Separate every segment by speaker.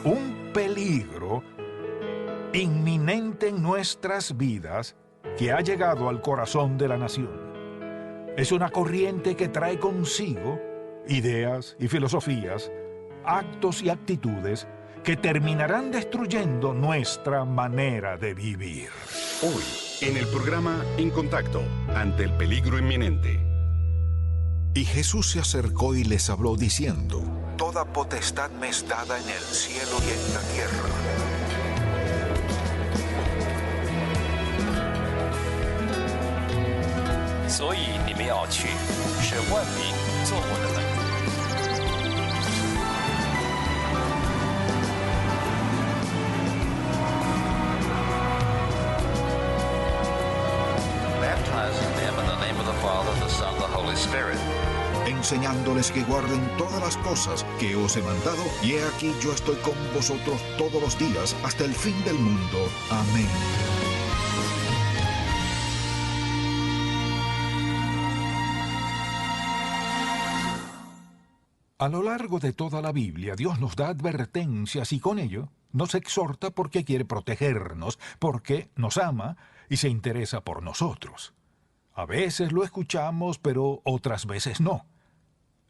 Speaker 1: un peligro inminente en nuestras vidas que ha llegado al corazón de la nación. Es una corriente que trae consigo ideas y filosofías, actos y actitudes que terminarán destruyendo nuestra manera de vivir.
Speaker 2: Hoy, en el programa En Contacto, ante el peligro inminente.
Speaker 3: Y Jesús se acercó y les habló diciendo: Toda potestad me es dada en el cielo y en la tierra.
Speaker 4: Baptizing them in the name of the Father, the Son, the Holy Spirit.
Speaker 3: Enseñándoles que guarden todas las cosas que os he mandado, y he aquí yo estoy con vosotros todos los días hasta el fin del mundo. Amén.
Speaker 1: A lo largo de toda la Biblia, Dios nos da advertencias y con ello nos exhorta porque quiere protegernos, porque nos ama y se interesa por nosotros. A veces lo escuchamos, pero otras veces no.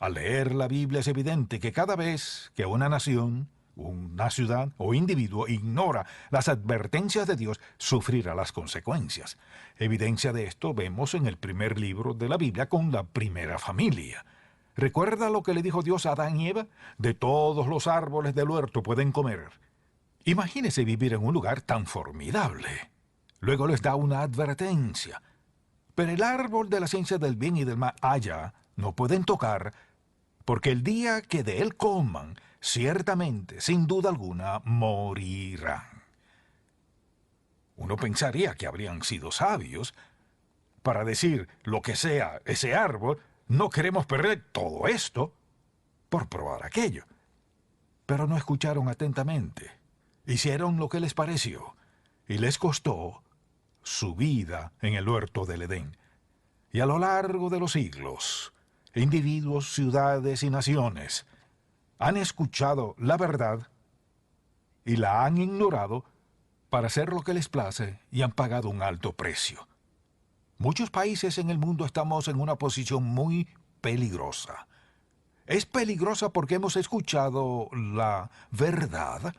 Speaker 1: Al leer la Biblia es evidente que cada vez que una nación, una ciudad o individuo ignora las advertencias de Dios, sufrirá las consecuencias. Evidencia de esto vemos en el primer libro de la Biblia con la primera familia. ¿Recuerda lo que le dijo Dios a Adán y Eva? De todos los árboles del huerto pueden comer. Imagínese vivir en un lugar tan formidable. Luego les da una advertencia. Pero el árbol de la ciencia del bien y del mal allá no pueden tocar, porque el día que de él coman, ciertamente, sin duda alguna, morirán. Uno pensaría que habrían sido sabios para decir lo que sea ese árbol. No queremos perder todo esto por probar aquello. Pero no escucharon atentamente. Hicieron lo que les pareció y les costó su vida en el huerto del Edén. Y a lo largo de los siglos, individuos, ciudades y naciones han escuchado la verdad y la han ignorado para hacer lo que les place y han pagado un alto precio. Muchos países en el mundo estamos en una posición muy peligrosa. Es peligrosa porque hemos escuchado la verdad,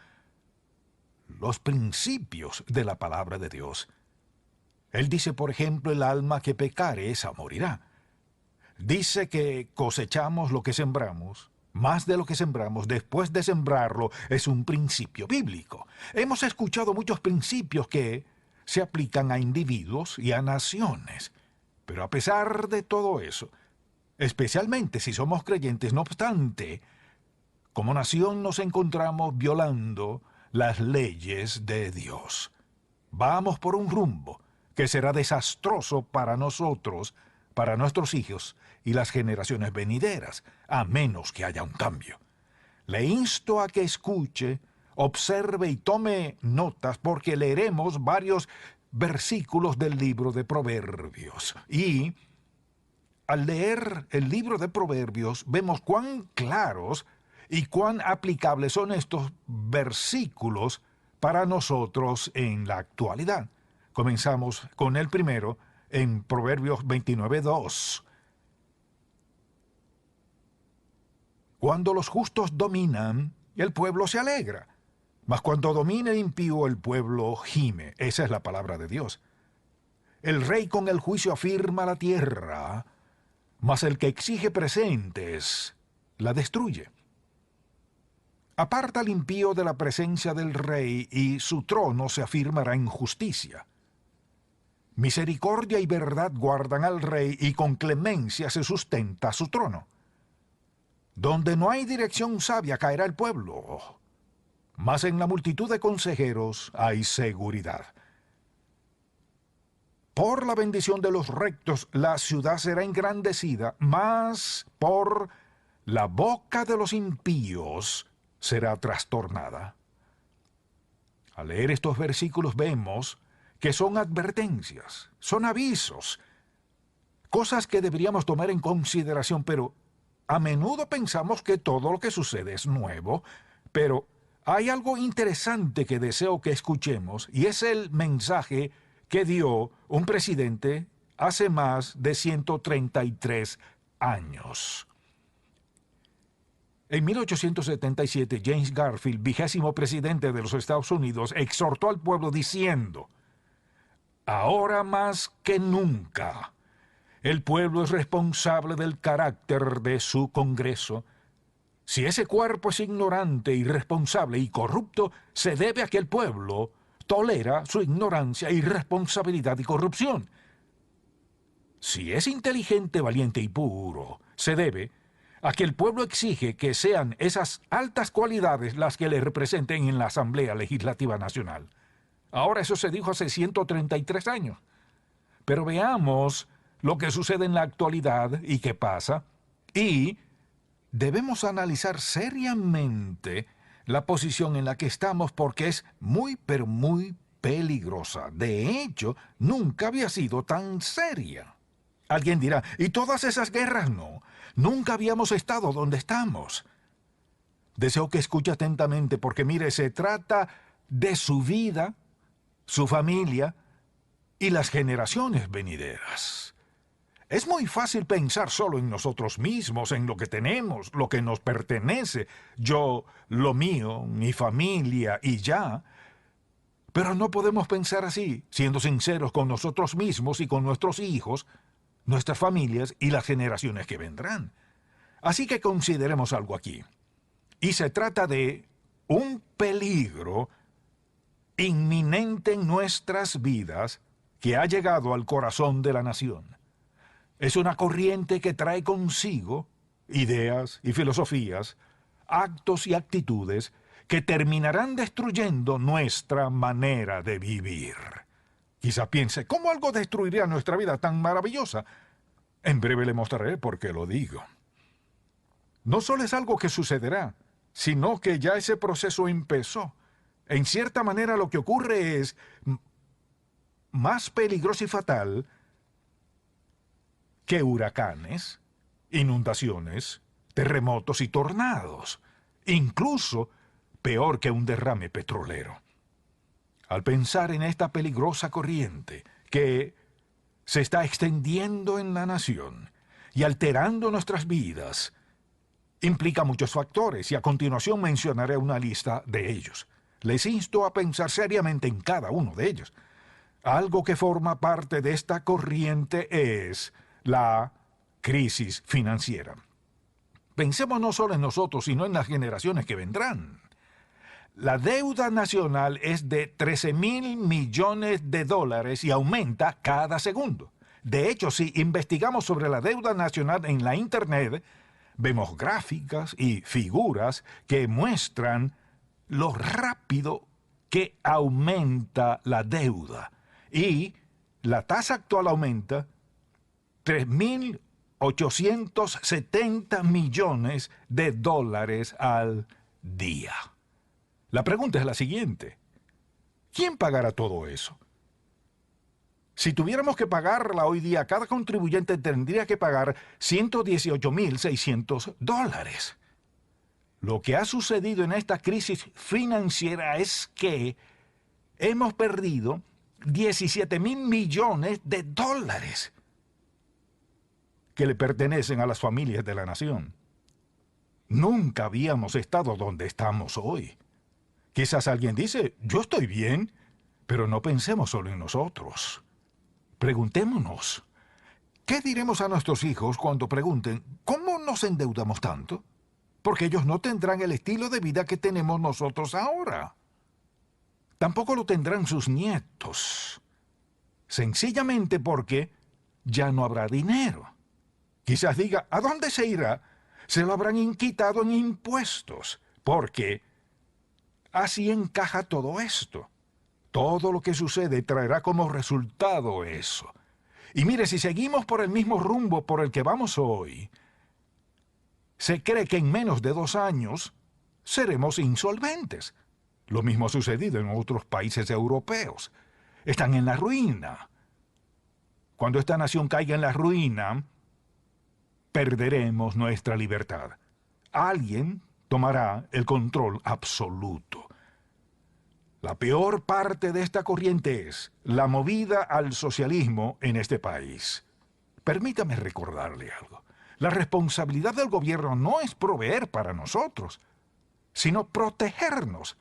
Speaker 1: los principios de la palabra de Dios. Él dice, por ejemplo, el alma que pecare, esa morirá. Dice que cosechamos lo que sembramos, más de lo que sembramos después de sembrarlo, es un principio bíblico. Hemos escuchado muchos principios que se aplican a individuos y a naciones. Pero a pesar de todo eso, especialmente si somos creyentes, no obstante, como nación nos encontramos violando las leyes de Dios. Vamos por un rumbo que será desastroso para nosotros, para nuestros hijos y las generaciones venideras, a menos que haya un cambio. Le insto a que escuche, observe y tome notas porque leeremos varios versículos del libro de Proverbios. Y al leer el libro de Proverbios vemos cuán claros y cuán aplicables son estos versículos para nosotros en la actualidad. Comenzamos con el primero en Proverbios 29:2. Cuando los justos dominan, el pueblo se alegra. Mas cuando domina el impío, el pueblo gime. Esa es la palabra de Dios. El rey con el juicio afirma la tierra, mas el que exige presentes la destruye. Aparta al impío de la presencia del rey, y su trono se afirmará en justicia. Misericordia y verdad guardan al rey, y con clemencia se sustenta su trono. Donde no hay dirección sabia caerá el pueblo, mas en la multitud de consejeros hay seguridad. Por la bendición de los rectos la ciudad será engrandecida, mas por la boca de los impíos será trastornada. Al leer estos versículos vemos que son advertencias, son avisos, cosas que deberíamos tomar en consideración, pero a menudo pensamos que todo lo que sucede es nuevo, pero hay algo interesante que deseo que escuchemos, y es el mensaje que dio un presidente hace más de 133 años. En 1877, James Garfield, 20º presidente de los Estados Unidos, exhortó al pueblo diciendo: ahora más que nunca, el pueblo es responsable del carácter de su Congreso. Si ese cuerpo es ignorante, irresponsable y corrupto, se debe a que el pueblo tolera su ignorancia, irresponsabilidad y corrupción. Si es inteligente, valiente y puro, se debe a que el pueblo exige que sean esas altas cualidades las que le representen en la Asamblea Legislativa Nacional. Ahora eso se dijo hace 133 años. Pero veamos lo que sucede en la actualidad y qué pasa. Y debemos analizar seriamente la posición en la que estamos porque es muy, pero muy peligrosa. De hecho, nunca había sido tan seria. Alguien dirá, ¿y todas esas guerras? No, nunca habíamos estado donde estamos. Deseo que escuche atentamente porque, mire, se trata de su vida, su familia y las generaciones venideras. Es muy fácil pensar solo en nosotros mismos, en lo que tenemos, lo que nos pertenece, yo, lo mío, mi familia y ya. Pero no podemos pensar así, siendo sinceros con nosotros mismos y con nuestros hijos, nuestras familias y las generaciones que vendrán. Así que consideremos algo aquí. Y se trata de un peligro inminente en nuestras vidas que ha llegado al corazón de la nación. Es una corriente que trae consigo ideas y filosofías, actos y actitudes que terminarán destruyendo nuestra manera de vivir. Quizá piense, ¿cómo algo destruiría nuestra vida tan maravillosa? En breve le mostraré por qué lo digo. No solo es algo que sucederá, sino que ya ese proceso empezó. En cierta manera lo que ocurre es más peligroso y fatal que huracanes, inundaciones, terremotos y tornados. Incluso peor que un derrame petrolero. Al pensar en esta peligrosa corriente que se está extendiendo en la nación y alterando nuestras vidas, implica muchos factores y a continuación mencionaré una lista de ellos. Les insto a pensar seriamente en cada uno de ellos. Algo que forma parte de esta corriente es la crisis financiera. Pensemos no solo en nosotros, sino en las generaciones que vendrán. La deuda nacional es de $13,000 millones y aumenta cada segundo. De hecho, si investigamos sobre la deuda nacional en la Internet, vemos gráficas y figuras que muestran lo rápido que aumenta la deuda. Y la tasa actual aumenta $3,870 millones al día. La pregunta es la siguiente: ¿quién pagará todo eso? Si tuviéramos que pagarla hoy día, cada contribuyente tendría que pagar $118,600. Lo que ha sucedido en esta crisis financiera es que hemos perdido $17,000 millones que le pertenecen a las familias de la nación. Nunca habíamos estado donde estamos hoy. Quizás alguien dice, yo estoy bien, pero no pensemos solo en nosotros. Preguntémonos, ¿qué diremos a nuestros hijos cuando pregunten, ¿cómo nos endeudamos tanto? Porque ellos no tendrán el estilo de vida que tenemos nosotros ahora. Tampoco lo tendrán sus nietos. Sencillamente porque ya no habrá dinero. Quizás diga, ¿a dónde se irá? Se lo habrán quitado en impuestos, porque así encaja todo esto. Todo lo que sucede traerá como resultado eso. Y mire, si seguimos por el mismo rumbo por el que vamos hoy, se cree que en menos de 2 años seremos insolventes. Lo mismo ha sucedido en otros países europeos. Están en la ruina. Cuando esta nación caiga en la ruina, perderemos nuestra libertad. Alguien tomará el control absoluto. La peor parte de esta corriente es la movida al socialismo en este país. Permítame recordarle algo. La responsabilidad del gobierno no es proveer para nosotros, sino protegernos.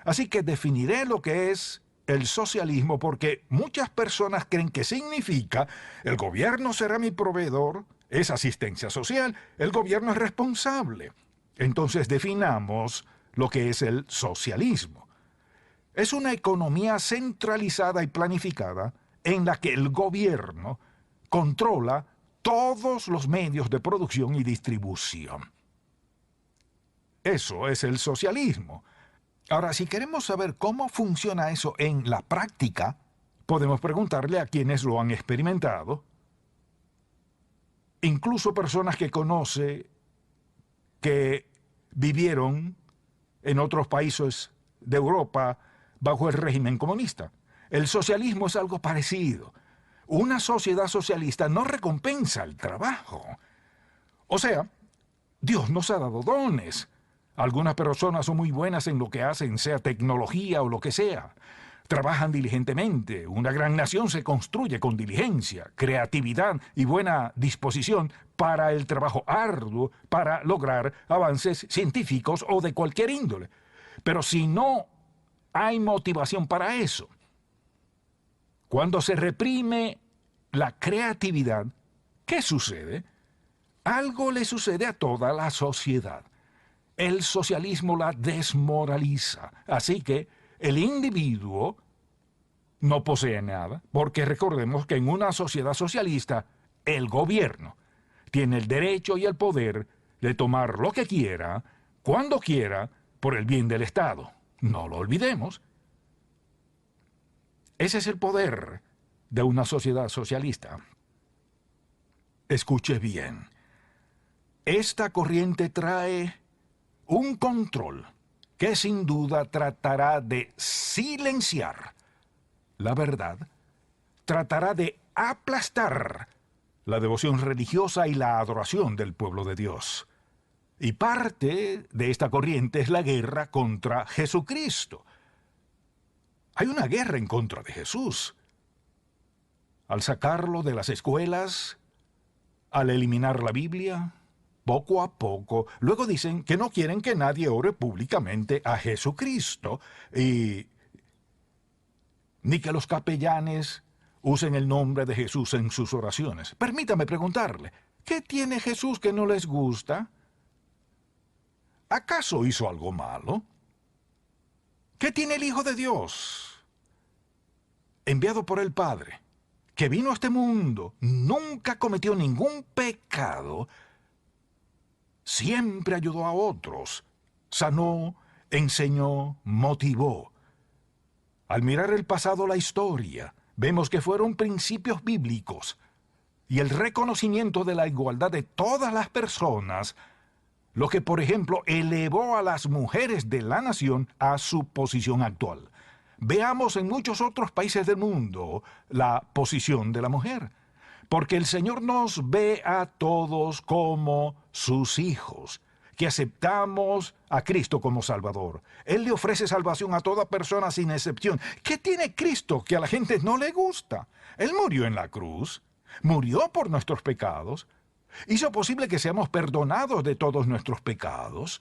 Speaker 1: Así que definiré lo que es el socialismo porque muchas personas creen que significa el gobierno será mi proveedor, es asistencia social, el gobierno es responsable. Entonces definamos lo que es el socialismo. Es una economía centralizada y planificada en la que el gobierno controla todos los medios de producción y distribución. Eso es el socialismo. Ahora, si queremos saber cómo funciona eso en la práctica, podemos preguntarle a quienes lo han experimentado, incluso personas que conoce que vivieron en otros países de Europa bajo el régimen comunista. El socialismo es algo parecido. Una sociedad socialista no recompensa el trabajo. O sea, Dios nos ha dado dones. Algunas personas son muy buenas en lo que hacen, sea tecnología o lo que sea. Trabajan diligentemente. Una gran nación se construye con diligencia, creatividad y buena disposición para el trabajo arduo, para lograr avances científicos o de cualquier índole. Pero si no hay motivación para eso, cuando se reprime la creatividad, ¿qué sucede? Algo le sucede a toda la sociedad. El socialismo la desmoraliza. Así que el individuo no posee nada, porque recordemos que en una sociedad socialista, el gobierno tiene el derecho y el poder de tomar lo que quiera, cuando quiera, por el bien del Estado. No lo olvidemos. Ese es el poder de una sociedad socialista. Escuche bien. Esta corriente trae un control que sin duda tratará de silenciar la verdad, tratará de aplastar la devoción religiosa y la adoración del pueblo de Dios. Y parte de esta corriente es la guerra contra Jesucristo. Hay una guerra en contra de Jesús. Al sacarlo de las escuelas, al eliminar la Biblia, poco a poco, luego dicen que no quieren que nadie ore públicamente a Jesucristo y ni que los capellanes usen el nombre de Jesús en sus oraciones. Permítame preguntarle, ¿qué tiene Jesús que no les gusta? ¿Acaso hizo algo malo? ¿Qué tiene el Hijo de Dios, enviado por el Padre, que vino a este mundo, nunca cometió ningún pecado, siempre ayudó a otros, sanó, enseñó, motivó? Al mirar el pasado, la historia, vemos que fueron principios bíblicos y el reconocimiento de la igualdad de todas las personas lo que, por ejemplo, elevó a las mujeres de la nación a su posición actual. Veamos en muchos otros países del mundo la posición de la mujer, porque el Señor nos ve a todos como sus hijos, que aceptamos a Cristo como Salvador. Él le ofrece salvación a toda persona sin excepción. ¿Qué tiene Cristo que a la gente no le gusta? Él murió en la cruz, murió por nuestros pecados, hizo posible que seamos perdonados de todos nuestros pecados,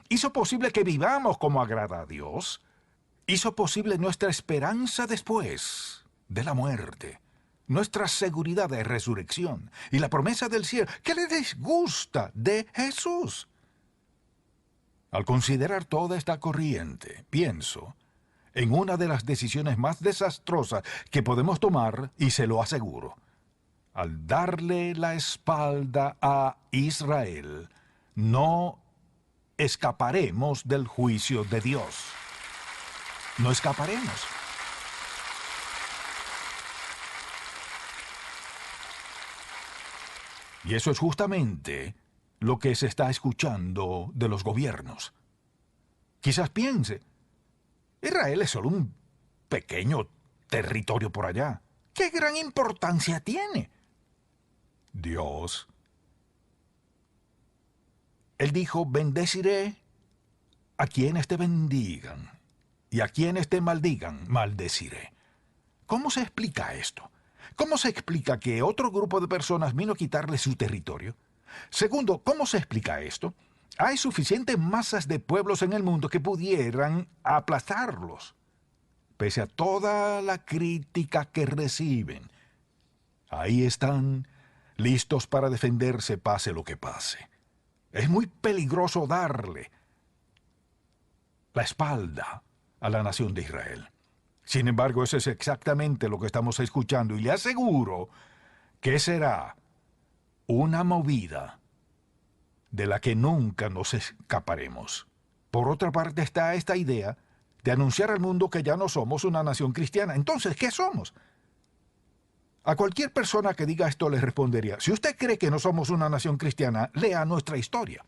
Speaker 1: hizo posible que vivamos como agrada a Dios, hizo posible nuestra esperanza después de la muerte, nuestra seguridad de resurrección y la promesa del cielo. ¿Qué le disgusta de Jesús? Al considerar toda esta corriente, pienso en una de las decisiones más desastrosas que podemos tomar, y se lo aseguro. Al darle la espalda a Israel, no escaparemos del juicio de Dios. No escaparemos. Y eso es justamente lo que se está escuchando de los gobiernos. Quizás piense, Israel es solo un pequeño territorio por allá. ¿Qué gran importancia tiene? Dios. Él dijo, bendeciré a quienes te bendigan y a quienes te maldigan, maldeciré. ¿Cómo se explica esto? ¿Cómo se explica que otro grupo de personas vino a quitarle su territorio? Segundo, ¿cómo se explica esto? Hay suficientes masas de pueblos en el mundo que pudieran aplastarlos, pese a toda la crítica que reciben. Ahí están, listos para defenderse pase lo que pase. Es muy peligroso darle la espalda a la nación de Israel. Sin embargo, eso es exactamente lo que estamos escuchando y le aseguro que será una movida de la que nunca nos escaparemos. Por otra parte está esta idea de anunciar al mundo que ya no somos una nación cristiana. Entonces, ¿qué somos? A cualquier persona que diga esto le respondería, si usted cree que no somos una nación cristiana, lea nuestra historia.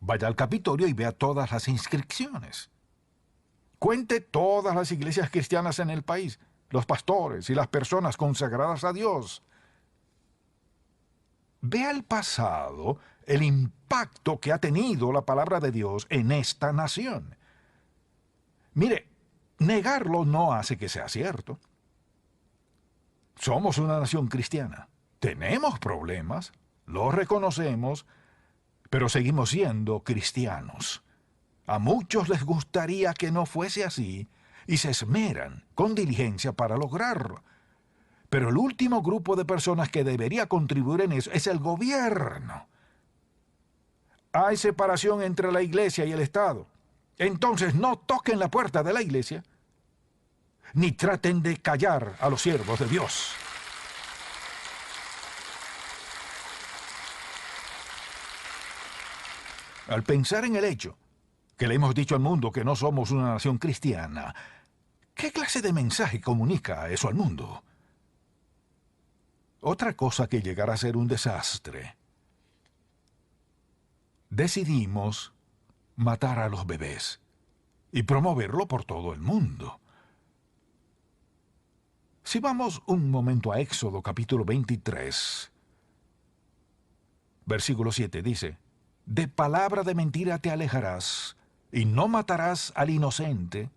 Speaker 1: Vaya al Capitolio y vea todas las inscripciones. Cuente todas las iglesias cristianas en el país, los pastores y las personas consagradas a Dios. Vea el pasado, el impacto que ha tenido la palabra de Dios en esta nación. Mire, negarlo no hace que sea cierto. Somos una nación cristiana. Tenemos problemas, los reconocemos, pero seguimos siendo cristianos. A muchos les gustaría que no fuese así y se esmeran con diligencia para lograrlo. Pero el último grupo de personas que debería contribuir en eso es el gobierno. Hay separación entre la iglesia y el Estado. Entonces no toquen la puerta de la iglesia, ni traten de callar a los siervos de Dios. Al pensar en el hecho que le hemos dicho al mundo que no somos una nación cristiana, ¿qué clase de mensaje comunica eso al mundo? Otra cosa que llegará a ser un desastre. Decidimos matar a los bebés y promoverlo por todo el mundo. Si vamos un momento a Éxodo capítulo 23, versículo 7 dice, «De palabra de mentira te alejarás, y no matarás al inocente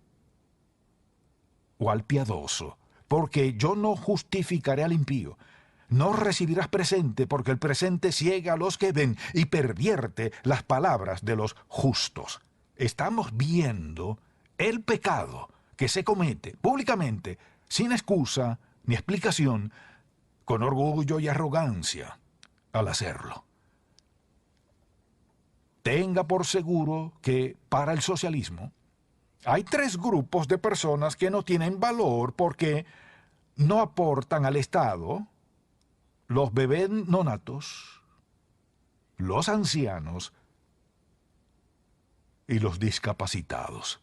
Speaker 1: o al piadoso, porque yo no justificaré al impío. No recibirás presente, porque el presente ciega a los que ven y pervierte las palabras de los justos». Estamos viendo el pecado que se comete públicamente, sin excusa ni explicación, con orgullo y arrogancia al hacerlo. Tenga por seguro que para el socialismo hay tres grupos de personas que no tienen valor porque no aportan al Estado: los bebés no natos, los ancianos y los discapacitados.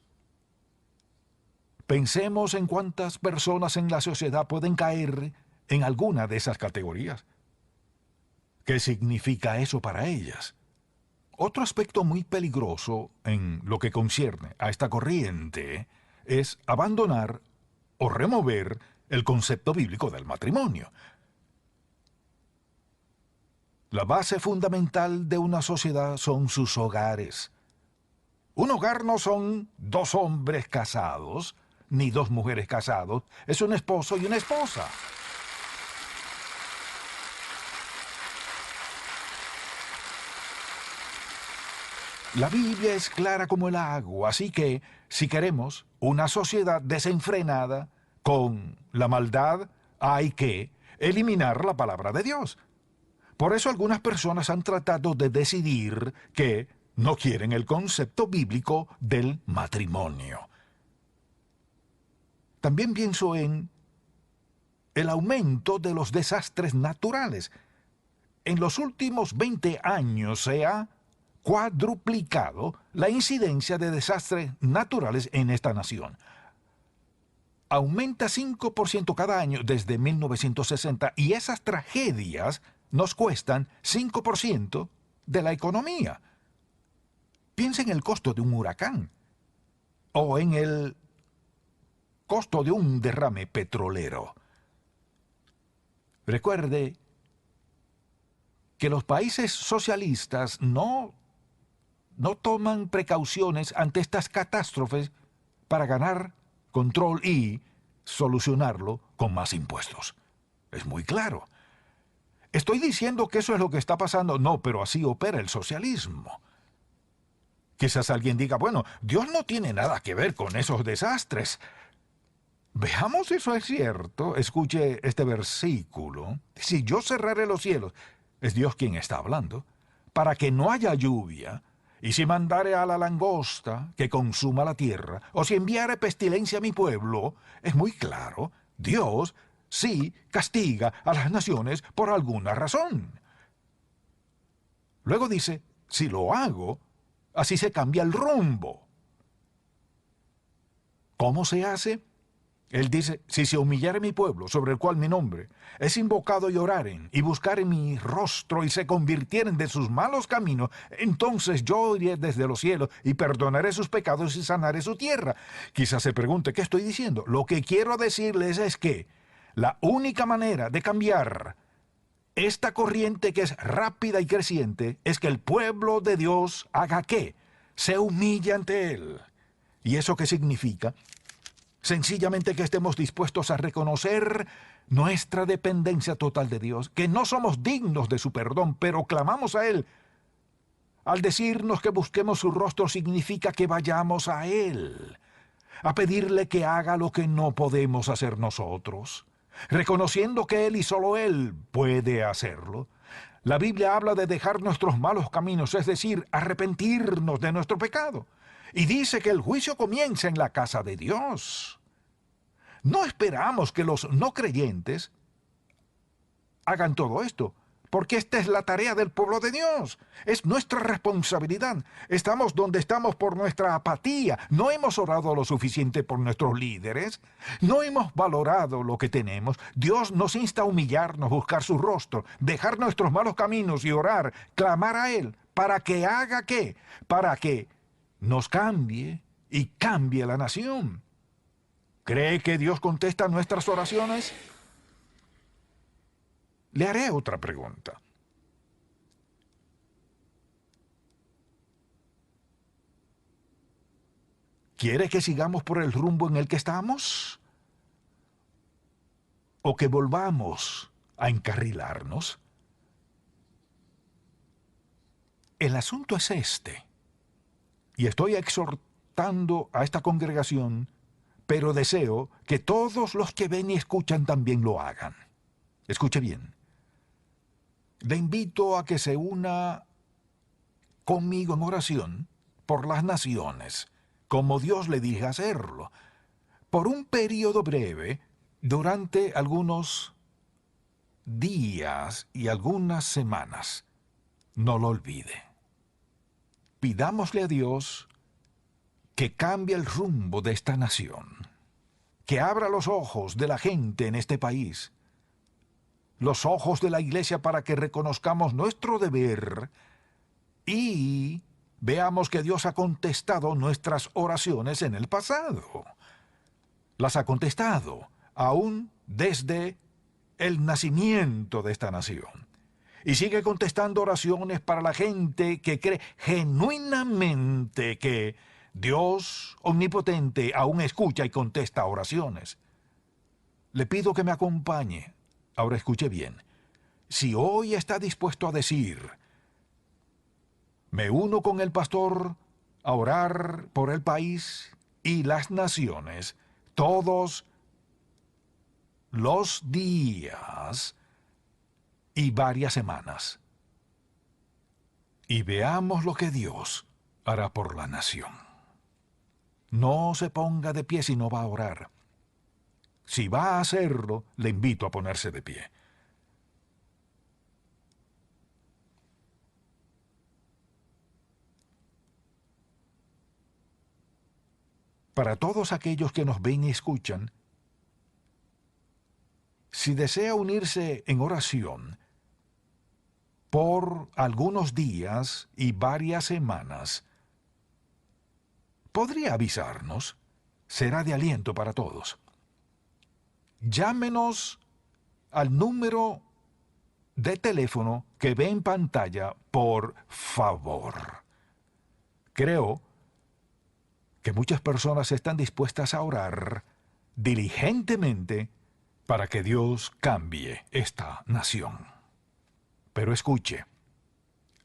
Speaker 1: Pensemos en cuántas personas en la sociedad pueden caer en alguna de esas categorías. ¿Qué significa eso para ellas? Otro aspecto muy peligroso en lo que concierne a esta corriente es abandonar o remover el concepto bíblico del matrimonio. La base fundamental de una sociedad son sus hogares. Un hogar no son dos hombres casados, ni dos mujeres casados, es un esposo y una esposa. La Biblia es clara como el agua, así que si queremos una sociedad desenfrenada con la maldad, hay que eliminar la palabra de Dios. Por eso algunas personas han tratado de decidir que no quieren el concepto bíblico del matrimonio. También pienso en el aumento de los desastres naturales. En los últimos 20 años se ha cuadruplicado la incidencia de desastres naturales en esta nación. Aumenta 5% cada año desde 1960 y esas tragedias nos cuestan 5% de la economía. Piensa en el costo de un huracán o en el costo de un derrame petrolero. Recuerde que los países socialistas no no toman precauciones ante estas catástrofes para ganar control y solucionarlo con más impuestos. Es muy claro. ¿Estoy diciendo que eso es lo que está pasando? No, pero así opera el socialismo. Quizás alguien diga, bueno, Dios no tiene nada que ver con esos desastres. Veamos si eso es cierto. Escuche este versículo. Si yo cerrare los cielos, es Dios quien está hablando, para que no haya lluvia, y si mandare a la langosta que consuma la tierra, o si enviare pestilencia a mi pueblo, es muy claro, Dios sí castiga a las naciones por alguna razón. Luego dice, si lo hago, así se cambia el rumbo. ¿Cómo se hace? Él dice, si se humillare mi pueblo, sobre el cual mi nombre es invocado, y oraren, y buscaren mi rostro, y se convirtieren de sus malos caminos, entonces yo iré desde los cielos, y perdonaré sus pecados, y sanaré su tierra. Quizás se pregunte, ¿qué estoy diciendo? Lo que quiero decirles es que la única manera de cambiar esta corriente que es rápida y creciente es que el pueblo de Dios haga ¿qué? Se humille ante Él. ¿Y eso qué significa? Sencillamente que estemos dispuestos a reconocer nuestra dependencia total de Dios, que no somos dignos de su perdón, pero clamamos a Él. Al decirnos que busquemos su rostro significa que vayamos a Él, a pedirle que haga lo que no podemos hacer nosotros, reconociendo que Él y solo Él puede hacerlo. La Biblia habla de dejar nuestros malos caminos, es decir, arrepentirnos de nuestro pecado. Y dice que el juicio comienza en la casa de Dios. No esperamos que los no creyentes hagan todo esto, porque esta es la tarea del pueblo de Dios. Es nuestra responsabilidad. Estamos donde estamos por nuestra apatía. No hemos orado lo suficiente por nuestros líderes. No hemos valorado lo que tenemos. Dios nos insta a humillarnos, buscar su rostro, dejar nuestros malos caminos y orar, clamar a Él. ¿Para que haga qué? Para que nos cambie y cambie la nación. ¿Cree que Dios contesta nuestras oraciones? Le haré otra pregunta. ¿Quiere que sigamos por el rumbo en el que estamos? ¿O que volvamos a encarrilarnos? El asunto es este. Y estoy exhortando a esta congregación, pero deseo que todos los que ven y escuchan también lo hagan. Escuche bien. Le invito a que se una conmigo en oración por las naciones, como Dios le dije hacerlo, por un periodo breve, durante algunos días y algunas semanas. No lo olvide. Pidámosle a Dios que cambie el rumbo de esta nación, que abra los ojos de la gente en este país, los ojos de la iglesia, para que reconozcamos nuestro deber y veamos que Dios ha contestado nuestras oraciones en el pasado. Las ha contestado, aún desde el nacimiento de esta nación. Y sigue contestando oraciones para la gente que cree genuinamente que Dios omnipotente aún escucha y contesta oraciones. Le pido que me acompañe. Ahora escuche bien. Si hoy está dispuesto a decir, me uno con el pastor a orar por el país y las naciones todos los días y varias semanas, y veamos lo que Dios hará por la nación. No se ponga de pie si no va a orar. Si va a hacerlo, le invito a ponerse de pie. Para todos aquellos que nos ven y escuchan, si desea unirse en oración por algunos días y varias semanas, podría avisarnos. Será de aliento para todos. Llámenos al número de teléfono que ve en pantalla, por favor. Creo que muchas personas están dispuestas a orar diligentemente para que Dios cambie esta nación. Pero escuche,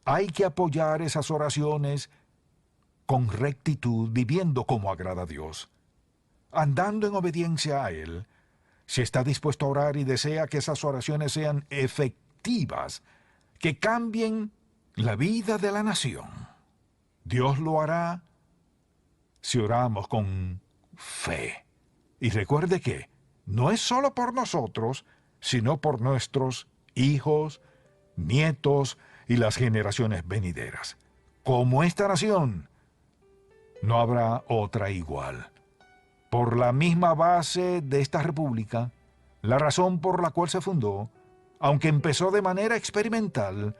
Speaker 1: hay que apoyar esas oraciones con rectitud, viviendo como agrada a Dios, andando en obediencia a Él. Si está dispuesto a orar y desea que esas oraciones sean efectivas, que cambien la vida de la nación, Dios lo hará si oramos con fe. Y recuerde que no es solo por nosotros, sino por nuestros hijos, nietos y las generaciones venideras. Como esta nación, no habrá otra igual. Por la misma base de esta república, la razón por la cual se fundó, aunque empezó de manera experimental,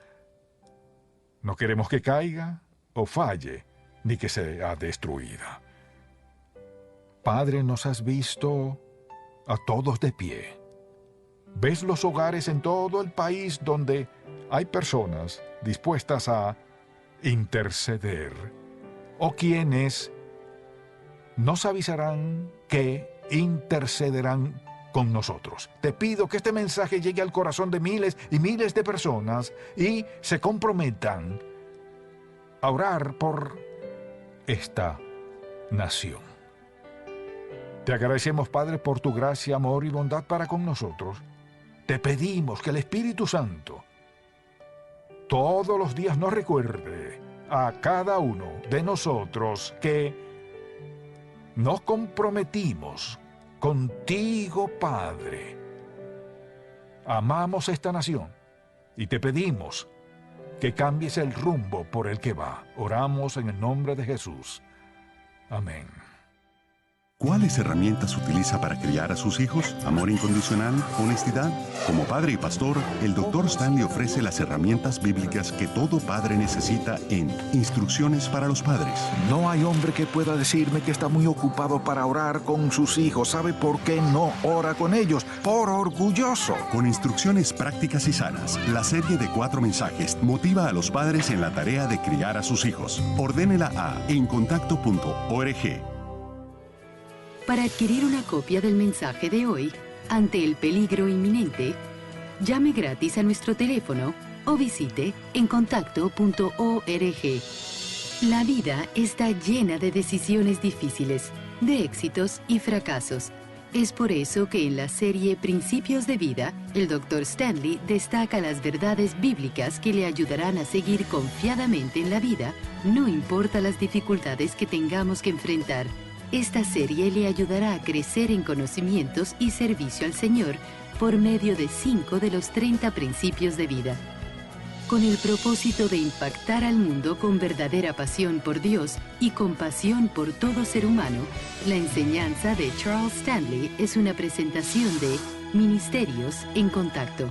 Speaker 1: no queremos que caiga o falle, ni que sea destruida. Padre, nos has visto a todos de pie. Ves los hogares en todo el país donde hay personas dispuestas a interceder, o quienes nos avisarán que intercederán con nosotros. Te pido que este mensaje llegue al corazón de miles y miles de personas y se comprometan a orar por esta nación. Te agradecemos, Padre, por tu gracia, amor y bondad para con nosotros. Te pedimos que el Espíritu Santo todos los días nos recuerde a cada uno de nosotros que nos comprometimos contigo, Padre. Amamos esta nación y te pedimos que cambies el rumbo por el que va. Oramos en el nombre de Jesús. Amén.
Speaker 2: ¿Cuáles herramientas utiliza para criar a sus hijos? ¿Amor incondicional? ¿Honestidad? Como padre y pastor, el Dr. Stanley ofrece las herramientas bíblicas que todo padre necesita en Instrucciones para los Padres.
Speaker 3: No hay hombre que pueda decirme que está muy ocupado para orar con sus hijos. ¿Sabe por qué no ora con ellos? Por orgulloso.
Speaker 2: Con instrucciones prácticas y sanas, la serie de 4 mensajes motiva a los padres en la tarea de criar a sus hijos. Ordénela a encontacto.org.
Speaker 5: Para adquirir una copia del mensaje de hoy, ante el peligro inminente, llame gratis a nuestro teléfono o visite encontacto.org. La vida está llena de decisiones difíciles, de éxitos y fracasos. Es por eso que en la serie Principios de Vida, el Dr. Stanley destaca las verdades bíblicas que le ayudarán a seguir confiadamente en la vida, no importa las dificultades que tengamos que enfrentar. Esta serie le ayudará a crecer en conocimientos y servicio al Señor por medio de 5 de los 30 principios de vida. Con el propósito de impactar al mundo con verdadera pasión por Dios y compasión por todo ser humano, la enseñanza de Charles Stanley es una presentación de Ministerios en Contacto.